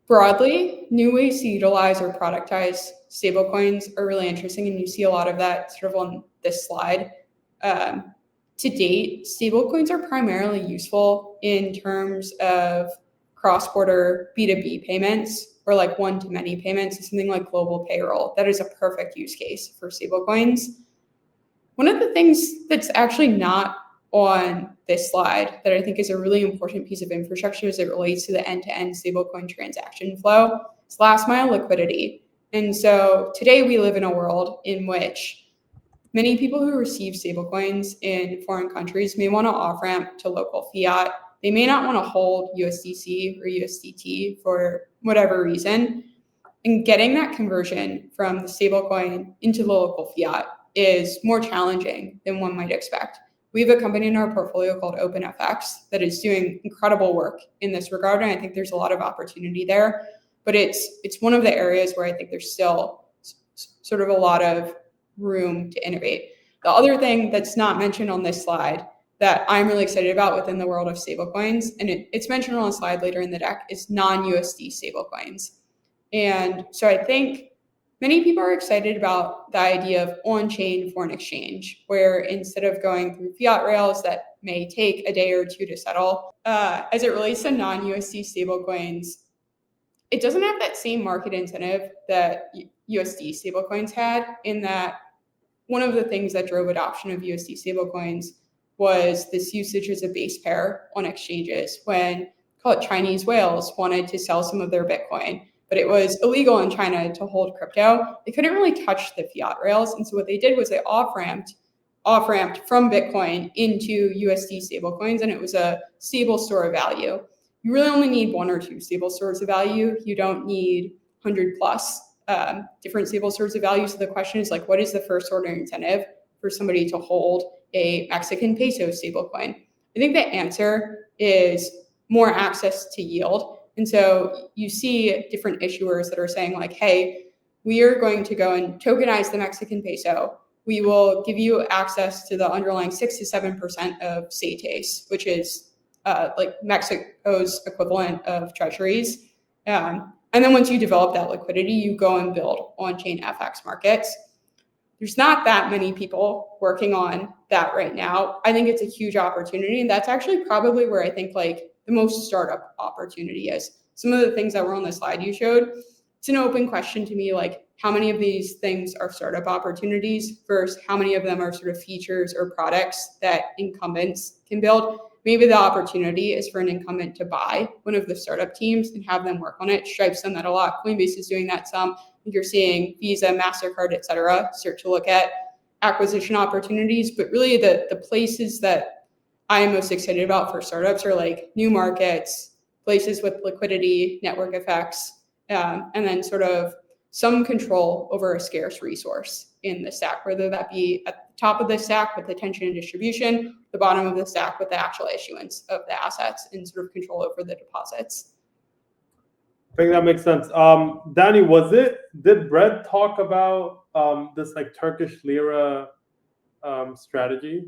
Broadly, new ways to utilize or productize stablecoins are really interesting, and you see a lot of that sort of on this slide. To date, stablecoins are primarily useful in terms of cross-border B2B payments, or like one-to-many payments, something like global payroll. That is a perfect use case for stablecoins. One of the things that's actually not on this slide that I think is a really important piece of infrastructure as it relates to the end-to-end stablecoin transaction flow is last mile liquidity. And so today we live in a world in which many people who receive stablecoins in foreign countries may want to off-ramp to local fiat. They may not want to hold USDC or USDT for whatever reason. And getting that conversion from the stablecoin into the local fiat is more challenging than one might expect. We have a company in our portfolio called OpenFX that is doing incredible work in this regard, and I think there's a lot of opportunity there. But it's one of the areas where I think there's still sort of a lot of room to innovate. The other thing that's not mentioned on this slide that I'm really excited about within the world of stablecoins, and it's mentioned on a slide later in the deck, is non-USD stablecoins. And so I think many people are excited about the idea of on-chain foreign exchange, where instead of going through fiat rails that may take a day or two to settle, as it relates to non-USD stablecoins, it doesn't have that same market incentive that USD stablecoins had, in that one of the things that drove adoption of USD stablecoins was this usage as a base pair on exchanges when, call it Chinese whales, wanted to sell some of their Bitcoin, but it was illegal in China to hold crypto. They couldn't really touch the fiat rails. And so what they did was they off-ramped from Bitcoin into USD stablecoins, and it was a stable store of value. You really only need one or two stable stores of value. You don't need 100 plus different stable stores of value. So the question is, like, what is the first order incentive for somebody to hold a Mexican peso stablecoin? I think the answer is more access to yield. And so you see different issuers that are saying, like, hey, we are going to go and tokenize the Mexican peso. We will give you access to the underlying 6 to 7% of CETES, which is like Mexico's equivalent of treasuries. And then once you develop that liquidity, you go and build on-chain FX markets. There's not that many people working on that right now. I think it's a huge opportunity. And that's actually probably where I think like the most startup opportunity is. Some of the things that were on the slide you showed, it's an open question to me, like how many of these things are startup opportunities versus how many of them are sort of features or products that incumbents can build. Maybe the opportunity is for an incumbent to buy one of the startup teams and have them work on it. Stripe's done that a lot. Coinbase is doing that some. You're seeing Visa, MasterCard, et cetera, start to look at acquisition opportunities. But really the places that I am most excited about for startups are like new markets, places with liquidity, network effects, and then sort of some control over a scarce resource in the stack, whether that be at the top of the stack with attention and distribution, the bottom of the stack with the actual issuance of the assets and sort of control over the deposits. I think that makes sense. Danny, did Brett talk about this like Turkish lira strategy?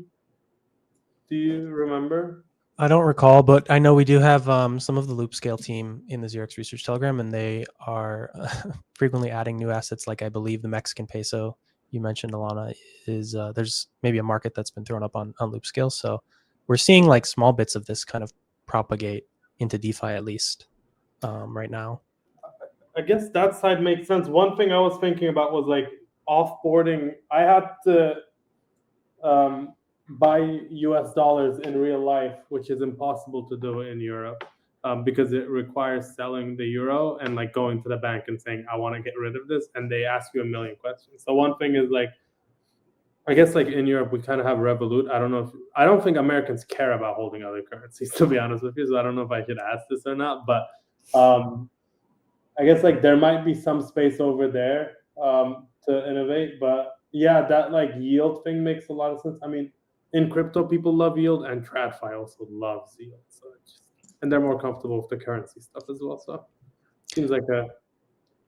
Do you remember? I don't recall, but I know we do have some of the Loop Scale team in the Xerox Research Telegram, and they are frequently adding new assets. Like I believe the Mexican peso you mentioned, Alana, is there's maybe a market that's been thrown up on Loop Scale. So we're seeing like small bits of this kind of propagate into DeFi at least right now. I guess that side makes sense. One thing I was thinking about was like offboarding. I had to buy US dollars in real life, which is impossible to do in Europe because it requires selling the euro and like going to the bank and saying, I want to get rid of this. And they ask you a million questions. So one thing is like, I guess like in Europe, we kind of have Revolut. I don't think Americans care about holding other currencies, to be honest with you. So I don't know if I should ask this or not, but I guess like there might be some space over there to innovate, but yeah, that like yield thing makes a lot of sense. I mean, in crypto, people love yield, and TradFi also loves yield. So and they're more comfortable with the currency stuff as well. So seems like a.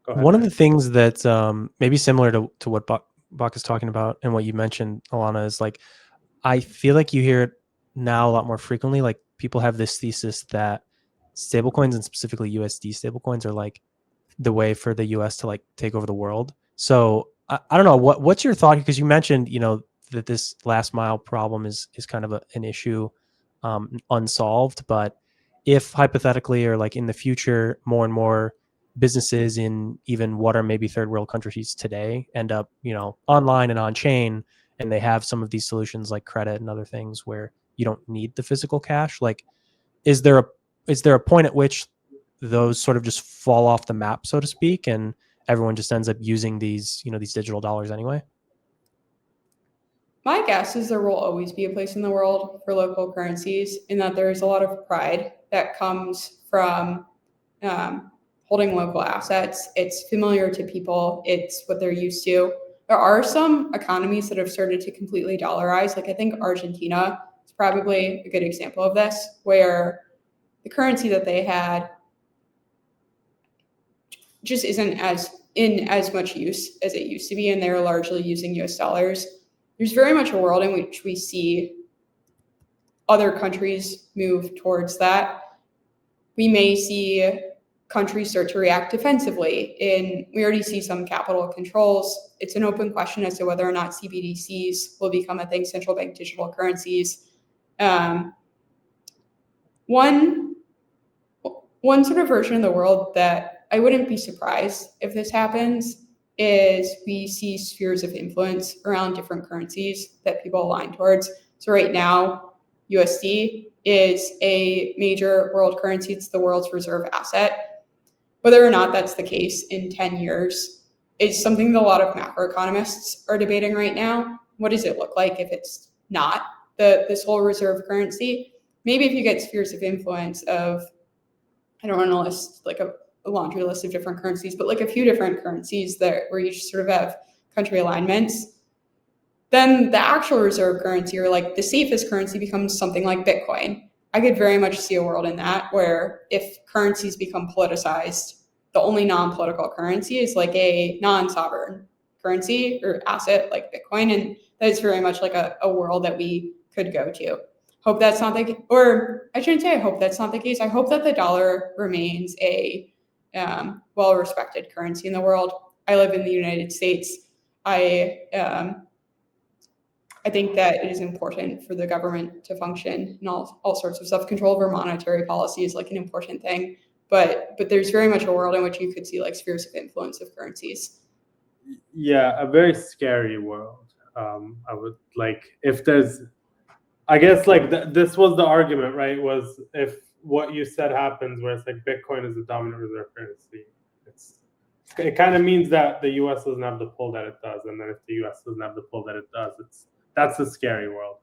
Go ahead. One of the things that maybe similar to what Bach is talking about and what you mentioned, Alana, is like I feel like you hear it now a lot more frequently. Like people have this thesis that stablecoins and specifically USD stablecoins are like the way for the US to like take over the world. So I don't know what's your thought, because you mentioned that this last mile problem is kind of an issue unsolved, but if hypothetically or like in the future more and more businesses in even what are maybe third world countries today end up online and on chain, and they have some of these solutions like credit and other things where you don't need the physical cash, like is there a point at which those sort of just fall off the map, so to speak, and everyone just ends up using these these digital dollars anyway? My guess is there will always be a place in the world for local currencies, in that there's a lot of pride that comes from holding local assets. It's familiar to people. It's what they're used to. There are some economies that have started to completely dollarize. Like I think Argentina is probably a good example of this, where the currency that they had just isn't as much use as it used to be, and they're largely using US dollars. There's very much a world in which we see other countries move towards that. We may see countries start to react defensively. And we already see some capital controls. It's an open question as to whether or not CBDCs will become a thing, central bank digital currencies. One sort of version of the world that I wouldn't be surprised if this happens is we see spheres of influence around different currencies that people align towards. So right now, USD is a major world currency. It's the world's reserve asset. Whether or not that's the case in 10 years is something that a lot of macroeconomists are debating right now. What does it look like if it's not this whole reserve currency? Maybe if you get spheres of influence of, I don't want to list like a laundry list of different currencies, but like a few different currencies where you just sort of have country alignments, then the actual reserve currency or like the safest currency becomes something like Bitcoin. I could very much see a world in that where if currencies become politicized, the only non-political currency is like a non-sovereign currency or asset like Bitcoin. And that's very much like a world that we could go to. Hope that's not the, or I shouldn't say I hope that's not the case. I hope that the dollar remains a well-respected currency in the world. I live in the United States. I think that it is important for the government to function and all sorts of stuff. Control over monetary policy is like an important thing, but there's very much a world in which you could see like spheres of influence of currencies. Yeah, a very scary world. I would like if there's, I guess like this was the argument, right? Was if what you said happens, where it's like Bitcoin is the dominant reserve currency, it kind of means that the U.S. doesn't have the pull that it does, and then if the U.S. doesn't have the pull that it does, that's a scary world.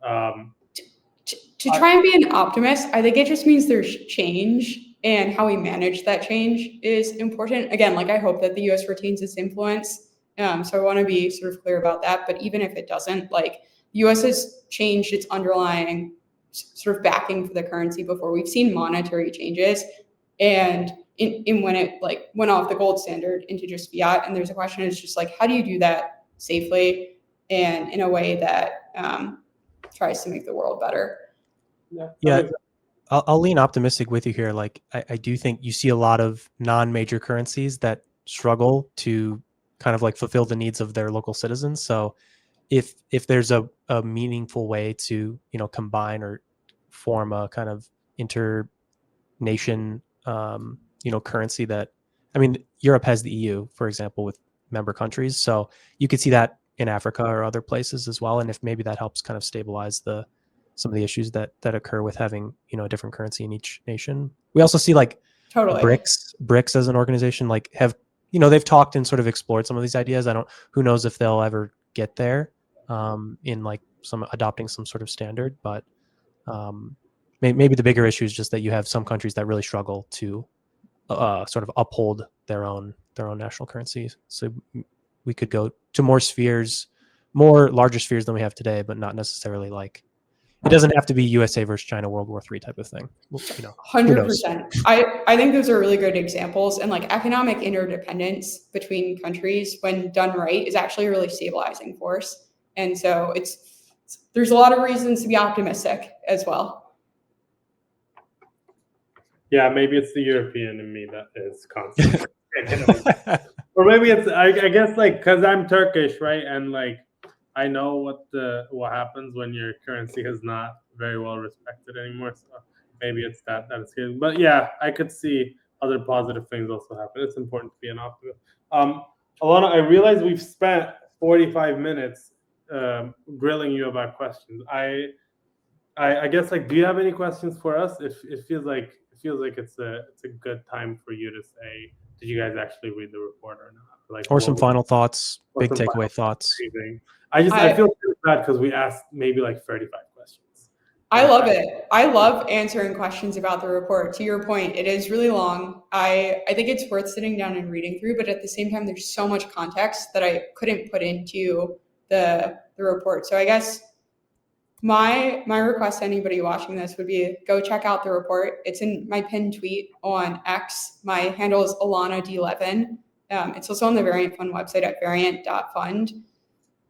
To try and be an optimist, I think it just means there's change, and how we manage that change is important. Again, like I hope that the U.S. retains its influence, so I want to be sort of clear about that. But even if it doesn't, like the U.S. has changed its underlying sort of backing for the currency before. We've seen monetary changes, and in when it like went off the gold standard into just fiat, and there's a question, it's just like, how do you do that safely and in a way that tries to make the world better? Yeah, I'll lean optimistic with you here. Like I do think you see a lot of non-major currencies that struggle to kind of like fulfill the needs of their local citizens. So if there's a meaningful way to, you know, combine or form a kind of inter-nation you know, currency that, I mean, Europe has the EU, for example, with member countries. So you could see that in Africa or other places as well. And if maybe that helps kind of stabilize some of the issues that occur with having, you know, a different currency in each nation. We also see like Totally. BRICS as an organization, like have, you know, they've talked and sort of explored some of these ideas. Who knows if they'll ever get there in like adopting some sort of standard, but maybe the bigger issue is just that you have some countries that really struggle to sort of uphold their own national currencies. So we could go to more larger spheres than we have today, but not necessarily like, it doesn't have to be USA versus China World War III type of thing. You know, 100%. I think those are really good examples, and like economic interdependence between countries, when done right, is actually a really stabilizing force. And so there's a lot of reasons to be optimistic as well. Yeah, maybe it's the European in me that is constant. Or maybe it's I guess like because I'm Turkish, right? And like I know what happens when your currency is not very well respected anymore. So maybe it's that is good. But yeah, I could see other positive things also happen. It's important to be an optimist. Alana, I realize we've spent 45 minutes grilling you about questions. I guess like, do you have any questions for us? It feels like it's a good time for you to say, did you guys actually read the report or not? Like, or some final thoughts, big takeaway thoughts. I feel bad because we asked maybe like 35 questions. I love it. I love answering questions about the report. To your point, it is really long. I think it's worth sitting down and reading through, but at the same time, there's so much context that I couldn't put into the report. So I guess my request to anybody watching this would be go check out the report. It's in my pinned tweet on X. My handle is Alana Levin. It's also on the Variant Fund website at variant.fund.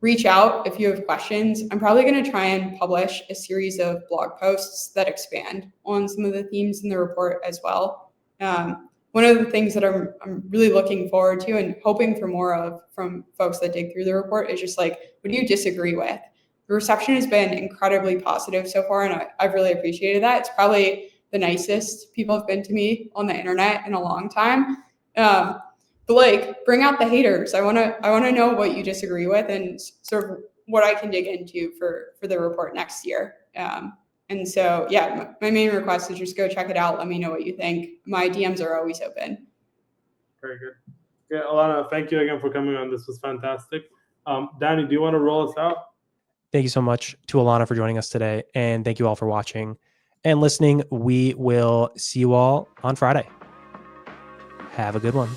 Reach out if you have questions. I'm probably going to try and publish a series of blog posts that expand on some of the themes in the report as well. One one of the things that I'm really looking forward to and hoping for more of from folks that dig through the report is just like, what do you disagree with? The reception has been incredibly positive so far, and I've really appreciated that. It's probably the nicest people have been to me on the internet in a long time. But like, bring out the haters. I want to know what you disagree with and sort of what I can dig into for the report next year. And so, yeah, my main request is just go check it out. Let me know what you think. My DMs are always open. Very good. Yeah, Alana, thank you again for coming on. This was fantastic. Danny, do you want to roll us out? Thank you so much to Alana for joining us today. And thank you all for watching and listening. We will see you all on Friday. Have a good one.